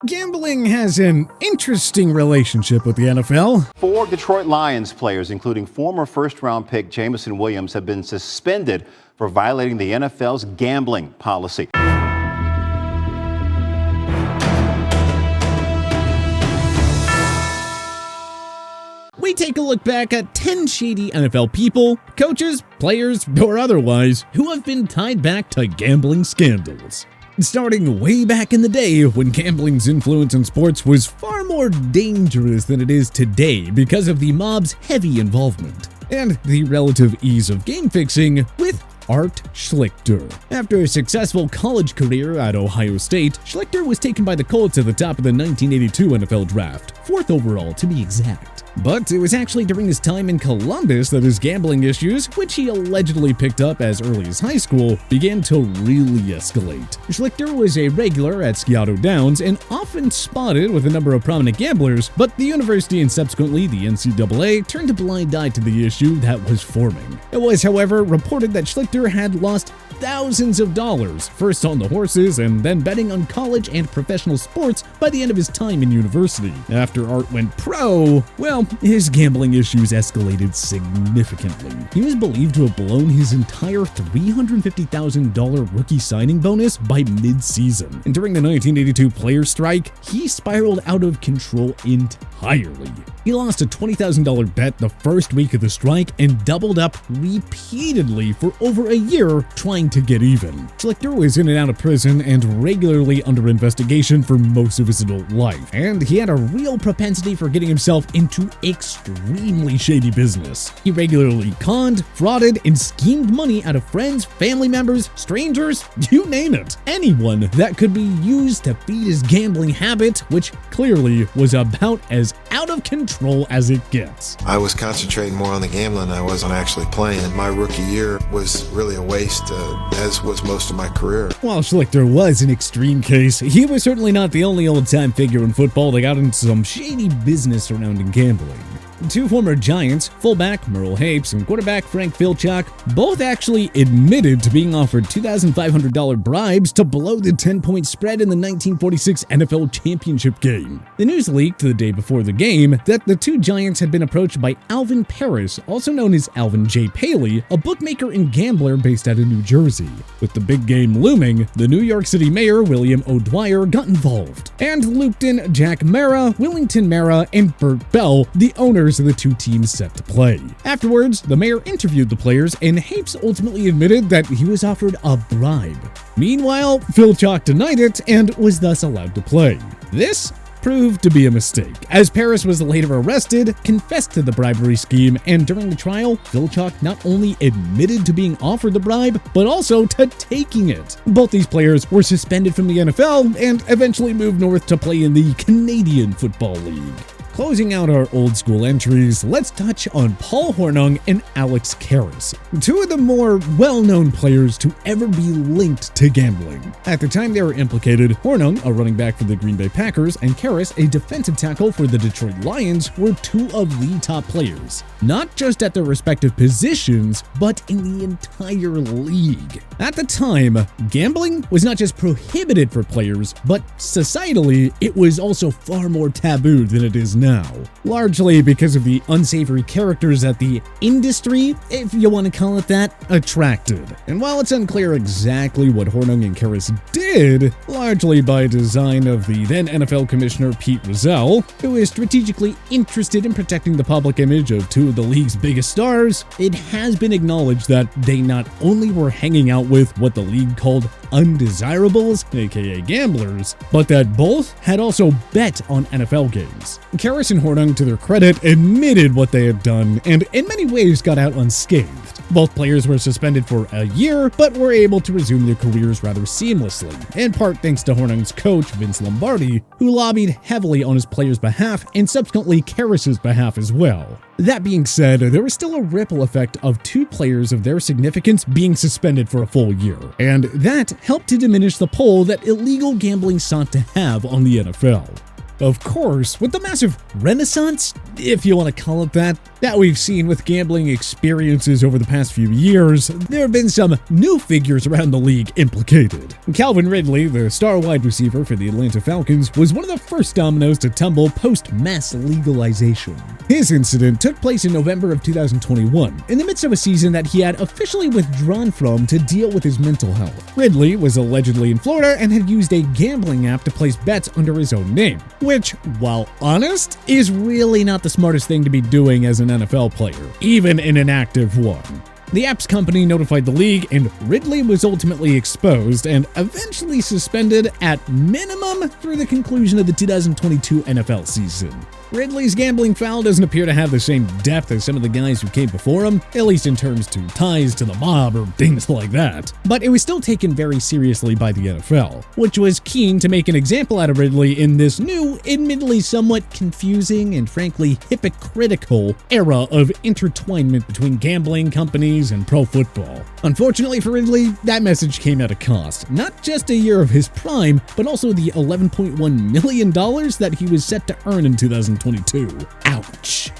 Gambling has an interesting relationship with the NFL. 4 Detroit Lions players, including former first-round pick Jameson Williams, have been suspended for violating the NFL's gambling policy. We take a look back at 10 shady NFL people, coaches, players, or otherwise, who have been tied back to gambling scandals. Starting way back in the day when gambling's influence in sports was far more dangerous than it is today because of the mob's heavy involvement, and the relative ease of game fixing with Art Schlichter. After a successful college career at Ohio State, Schlichter was taken by the Colts at the top of the 1982 NFL Draft, 4th overall to be exact. But it was actually during his time in Columbus that his gambling issues, which he allegedly picked up as early as high school, began to really escalate. Schlichter was a regular at Scioto Downs and often spotted with a number of prominent gamblers, but the university and subsequently the NCAA turned a blind eye to the issue that was forming. It was, however, reported that Schlichter had lost thousands of dollars, first on the horses and then betting on college and professional sports by the end of his time in university. After Art went pro, well, his gambling issues escalated significantly. He was believed to have blown his entire $350,000 rookie signing bonus by mid-season. And during the 1982 players' strike, he spiraled out of control entirely. He lost a $20,000 bet the first week of the strike and doubled up repeatedly for over a year trying to get even. Schlichter was in and out of prison and regularly under investigation for most of his adult life, and he had a real propensity for getting himself into extremely shady business. He regularly conned, frauded, and schemed money out of friends, family members, strangers, you name it. Anyone that could be used to feed his gambling habit, which clearly was about as out of control as it gets. I was concentrating more on the gambling than I was on actually playing. My rookie year was really a waste, as was most of my career. While Schlichter was an extreme case, he was certainly not the only old-time figure in football that got into some shady business surrounding gambling. 2 former Giants, fullback Merle Hapes and quarterback Frank Filchock, both actually admitted to being offered $2,500 bribes to blow the 10-point spread in the 1946 NFL Championship game. The news leaked the day before the game that the 2 Giants had been approached by Alvin Paris, also known as Alvin J. Paley, a bookmaker and gambler based out of New Jersey. With the big game looming, the New York City mayor William O'Dwyer got involved and looped in Jack Mara, Willington Mara, and Bert Bell, the owners of the 2 teams set to play. Afterwards, the mayor interviewed the players, and Hapes ultimately admitted that he was offered a bribe. Meanwhile, Filchock denied it and was thus allowed to play. This proved to be a mistake, as Paris was later arrested, confessed to the bribery scheme, and during the trial, Filchock not only admitted to being offered the bribe, but also to taking it. Both these players were suspended from the NFL and eventually moved north to play in the Canadian Football League. Closing out our old school entries, let's touch on Paul Hornung and Alex Karras, 2 of the more well-known players to ever be linked to gambling. At the time they were implicated, Hornung, a running back for the Green Bay Packers, and Karras, a defensive tackle for the Detroit Lions, were 2 of the top players, not just at their respective positions, but in the entire league. At the time, gambling was not just prohibited for players, but societally, it was also far more taboo than it is now, largely because of the unsavory characters that the industry, if you want to call it that, attracted. And while it's unclear exactly what Hornung and Karras did, largely by design of the then NFL Commissioner Pete Rozelle, who is strategically interested in protecting the public image of 2 of the league's biggest stars, it has been acknowledged that they not only were hanging out with what the league called undesirables, aka gamblers, but that both had also bet on NFL games. Karras and Hornung, to their credit, admitted what they had done and in many ways got out unscathed. Both players were suspended for a year, but were able to resume their careers rather seamlessly, in part thanks to Hornung's coach, Vince Lombardi, who lobbied heavily on his players' behalf and subsequently Karras' behalf as well. That being said, there was still a ripple effect of 2 players of their significance being suspended for a full year, and that helped to diminish the pull that illegal gambling sought to have on the NFL. Of course, with the massive renaissance, if you want to call it that we've seen with gambling experiences over the past few years, there have been some new figures around the league implicated. Calvin Ridley, the star wide receiver for the Atlanta Falcons, was one of the first dominoes to tumble post-mass legalization. His incident took place in November of 2021, in the midst of a season that he had officially withdrawn from to deal with his mental health. Ridley was allegedly in Florida and had used a gambling app to place bets under his own name, which, while honest, is really not the smartest thing to be doing as an NFL player, even in an active one. The app's company notified the league, and Ridley was ultimately exposed and eventually suspended at minimum through the conclusion of the 2022 NFL season. Ridley's gambling foul doesn't appear to have the same depth as some of the guys who came before him, at least in terms to ties to the mob or things like that. But it was still taken very seriously by the NFL, which was keen to make an example out of Ridley in this new, admittedly somewhat confusing and frankly hypocritical era of intertwinement between gambling companies and pro football. Unfortunately for Ridley, that message came at a cost. Not just a year of his prime, but also the $11.1 million that he was set to earn in 2022. Ouch.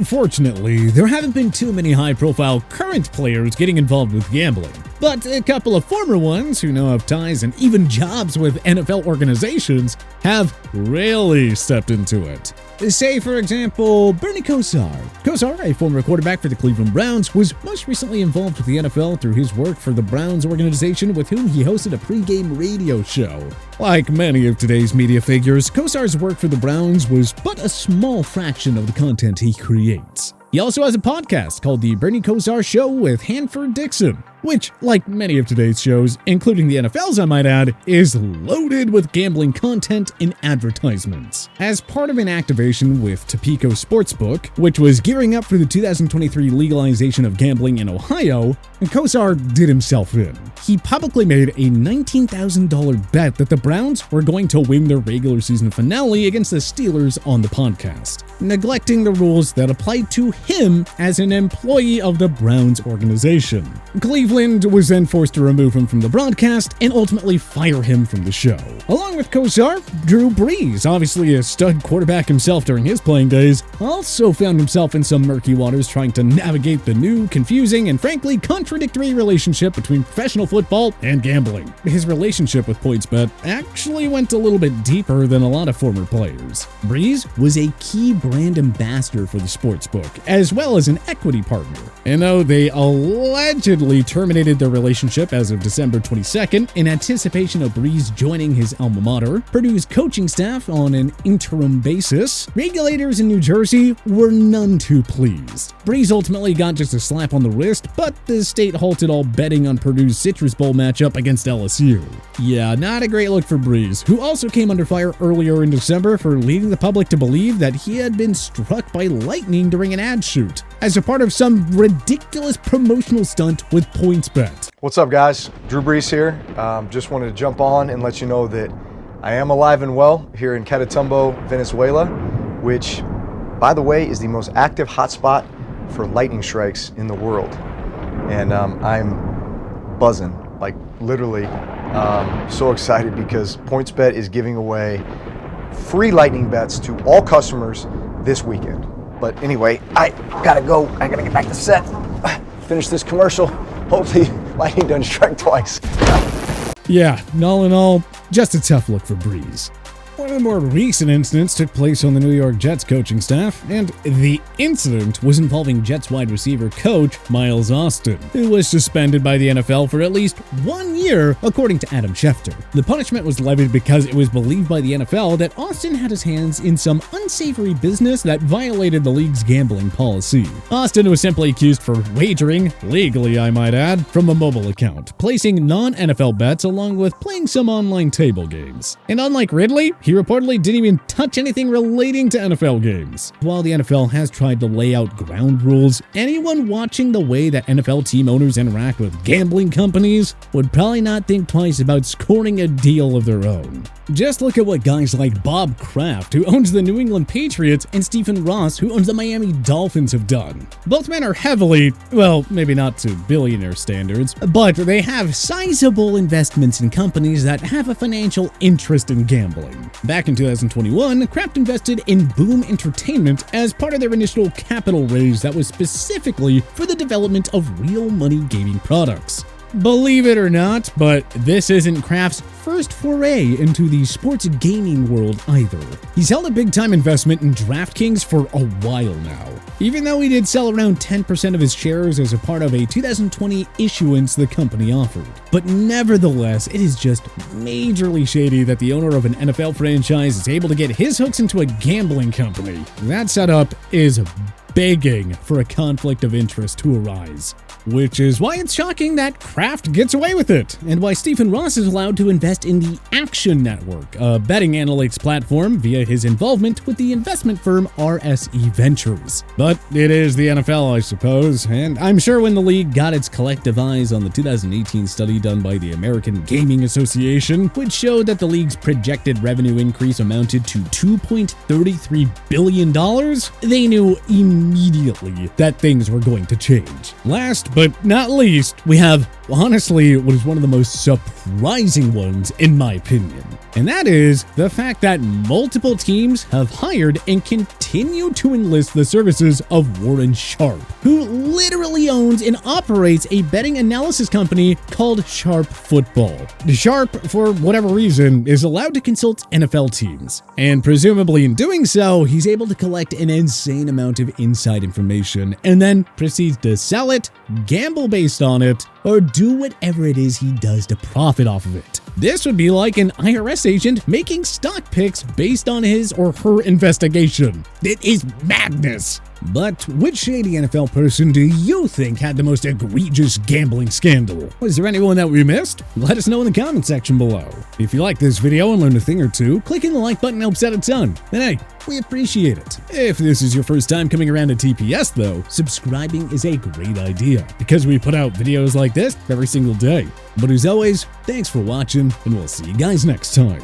Fortunately, there haven't been too many high-profile current players getting involved with gambling, but a couple of former ones who now have ties and even jobs with NFL organizations have really stepped into it. Say, for example, Bernie Kosar. Kosar, a former quarterback for the Cleveland Browns, was most recently involved with the NFL through his work for the Browns organization, with whom he hosted a pregame radio show. Like many of today's media figures, Kosar's work for the Browns was but a small fraction of the content he creates. He also has a podcast called The Bernie Kosar Show with Hanford Dixon, which, like many of today's shows, including the NFL's I might add, is loaded with gambling content and advertisements. As part of an activation with Topeka Sportsbook, which was gearing up for the 2023 legalization of gambling in Ohio, Kosar did himself in. He publicly made a $19,000 bet that the Browns were going to win their regular season finale against the Steelers on the podcast, neglecting the rules that applied to him as an employee of the Browns organization. Cleveland was then forced to remove him from the broadcast and ultimately fire him from the show. Along with Kosar, Drew Brees, obviously a stud quarterback himself during his playing days, also found himself in some murky waters trying to navigate the new, confusing, and frankly contradictory relationship between professional football and gambling. His relationship with PointsBet actually went a little bit deeper than a lot of former players. Brees was a key brand ambassador for the sportsbook, as well as an equity partner. And though they allegedly terminated their relationship as of December 22nd in anticipation of Brees joining his alma mater, Purdue's coaching staff on an interim basis, regulators in New Jersey were none too pleased. Brees ultimately got just a slap on the wrist, but the state halted all betting on Purdue's Citrus Bowl matchup against LSU. Yeah, not a great look for Brees, who also came under fire earlier in December for leading the public to believe that he had been struck by lightning during an ad shoot, as a part of some ridiculous promotional stunt with PointsBet. What's up, guys? Drew Brees here. Just wanted to jump on and let you know that I am alive and well here in Catatumbo, Venezuela, which, by the way, is the most active hotspot for lightning strikes in the world. And I'm buzzing, like literally so excited because PointsBet is giving away free lightning bets to all customers this weekend. But anyway, I gotta go. I gotta get back to set. Finish this commercial. Hopefully, lightning doesn't strike twice. Yeah, all in all, just a tough look for Brees. One of the more recent incidents took place on the New York Jets coaching staff, and the incident was involving Jets wide receiver coach Miles Austin, who was suspended by the NFL for at least 1 year, according to Adam Schefter. The punishment was levied because it was believed by the NFL that Austin had his hands in some unsavory business that violated the league's gambling policy. Austin was simply accused for wagering, legally I might add, from a mobile account, placing non-NFL bets along with playing some online table games. And unlike Ridley, he reportedly didn't even touch anything relating to NFL games. While the NFL has tried to lay out ground rules, anyone watching the way that NFL team owners interact with gambling companies would probably not think twice about scoring a deal of their own. Just look at what guys like Bob Kraft, who owns the New England Patriots, and Stephen Ross, who owns the Miami Dolphins, have done. Both men are heavily, well, maybe not to billionaire standards, but they have sizable investments in companies that have a financial interest in gambling. Back in 2021, Kraft invested in Boom Entertainment as part of their initial capital raise that was specifically for the development of real money gaming products. Believe it or not, but this isn't Kraft's first foray into the sports gaming world either. He's held a big-time investment in DraftKings for a while now, even though he did sell around 10% of his shares as a part of a 2020 issuance the company offered. But nevertheless, it is just majorly shady that the owner of an NFL franchise is able to get his hooks into a gambling company. That setup is begging for a conflict of interest to arise. Which is why it's shocking that Kraft gets away with it, and why Stephen Ross is allowed to invest in the Action Network, a betting analytics platform, via his involvement with the investment firm RSE Ventures. But it is the NFL, I suppose, and I'm sure when the league got its collective eyes on the 2018 study done by the American Gaming Association, which showed that the league's projected revenue increase amounted to $2.33 billion, they knew immediately that things were going to change. Last but not least, we have, honestly, what is one of the most surprising ones in my opinion. And that is the fact that multiple teams have hired and continue to enlist the services of Warren Sharp, who literally owns and operates a betting analysis company called Sharp Football. Sharp, for whatever reason, is allowed to consult NFL teams, and presumably in doing so, he's able to collect an insane amount of inside information and then proceeds to sell it, gamble based on it, or do whatever it is he does to profit off of it. This would be like an IRS agent making stock picks based on his or her investigation. It is madness. But which shady NFL person do you think had the most egregious gambling scandal? Was there anyone that we missed? Let us know in the comment section below. If you like this video and learned a thing or two, clicking the like button helps out a ton. And hey, we appreciate it. If this is your first time coming around to TPS though, subscribing is a great idea because we put out videos like this every single day. But as always, thanks for watching and we'll see you guys next time.